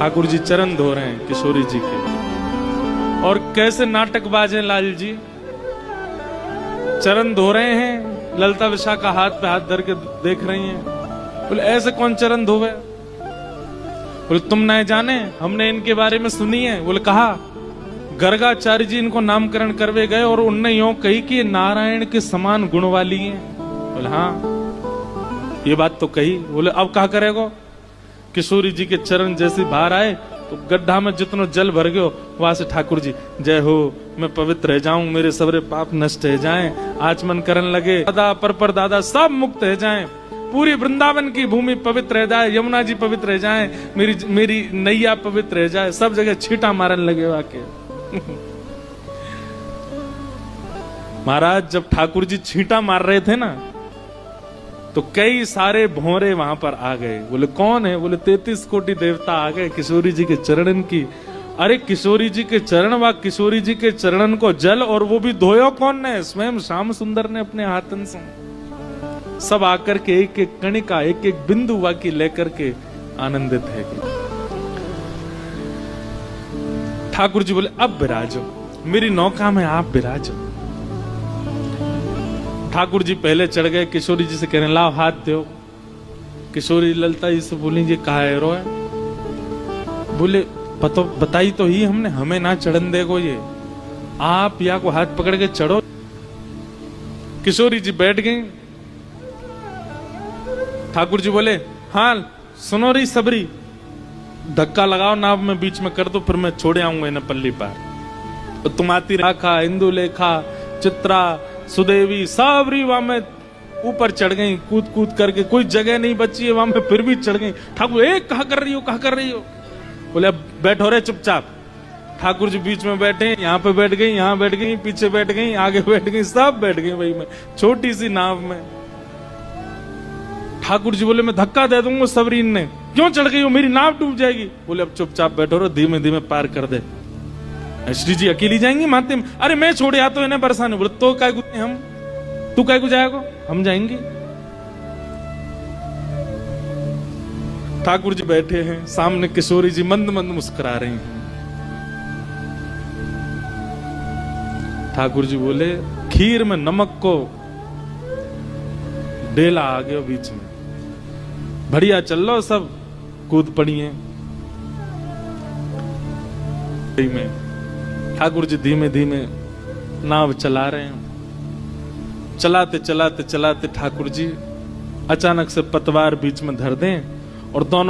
ठाकुर जी चरण धो रहे हैं किशोरी जी के। और कैसे नाटकबाज हैं लाल जी, चरण धो रहे हैं, ललिता विशाखा हाथ पे हाथ धर के देख रही हैं। बोले ऐसे कौन चरण धोवे? बोले तुम नहीं जाने, हमने इनके बारे में सुनी है। बोले कहा, गर्गाचार्य जी इनको नामकरण करवे गए और उनने यूं कही कि ये नारायण के समान गुण वाली हैं। बोले हाँ ये बात तो कही। बोले अब क्या करेगो? किशोरी जी के चरण जैसे बाहर आए तो गड्ढा में जितना जल भर गयो, वहां से ठाकुर जी जय हो, मैं पवित्र रह जाऊं, मेरे सबरे पाप नष्ट हो जाएं, आचमन करने लगे, दादा पर दादा सब मुक्त हो जाएं, पूरी वृंदावन की भूमि पवित्र रह जाए, यमुना जी पवित्र रह जाए, मेरी नैया पवित्र रह जाए, सब जगह छींटा मारने लगे वाके। महाराज जब ठाकुर जी छींटा मार रहे थे ना, तो कई सारे भौरे वहां पर आ गए। बोले कौन है? बोले 33 कोटि देवता आ गए किशोरी जी के चरणन की। अरे किशोरी जी के चरण व किशोरी जी के चरणन को जल, और वो भी धोयो कौन ने? स्वयं श्याम सुंदर ने अपने हाथन से। सब आकर के एक एक कणिका, एक एक बिंदु वाकी लेकर के आनंदित है। ठाकुर जी बोले अब विराजो, मेरी नौका में आप विराजो। ठाकुर जी पहले चढ़ गए, किशोरी जी से कह रहे लाओ हाथ दो। किशोरी ललिता जी से बोली ये कहा है रो है? बोले बताई तो ही हमने, हमें ना चढ़न देगो ये, आप या को हाथ पकड़ के चढ़ो। किशोरी जी बैठ गई। ठाकुर जी बोले हाँ सुनो रही सबरी, धक्का लगाओ नाव में बीच में कर दो, फिर मैं छोड़े आऊंगा इन्हें पल्ली पार। तो तुम आती राखा, इंदुलेखा, चित्रा, सुदेवी सबरी वहां में ऊपर चढ़ गई कूद कूद करके, कोई जगह नहीं बची है वहां में, फिर भी चढ़ गई। ठाकुर एक कहा कर रही हो, कहा कर रही हो? बोले अब बैठो रे चुपचाप। ठाकुर जी बीच में बैठे, यहाँ पे बैठ गई, यहाँ बैठ गई, पीछे बैठ गई, आगे बैठ गई, सब बैठ गई वही में, छोटी सी नाव में। ठाकुर जी बोले मैं धक्का दे दूंगा सबरीन ने, क्यों चढ़ गई हो, मेरी नाव डूब जाएगी। बोले अब चुपचाप बैठो रो, धीमे धीमे पार कर दे। श्री जी अकेली जाएंगी माते में? अरे मैं छोड़े आ तो इन्हें बरसाने। बोले तो काय को हम, तू काय को जाएगा, हम जाएंगे। ठाकुर जी बैठे हैं सामने, किशोरी जी मंद मंद मुस्कुरा रही हैं। ठाकुर जी बोले खीर में नमक को डेला आ गया बीच में, बढ़िया चल लो, सब कूद पड़ी हैं। ठाकुर जी धीमे धीमे नाव चला रहे हैं। चलाते चलाते चलाते ठाकुर जी अचानक से पतवार बीच में धर दें और दोनों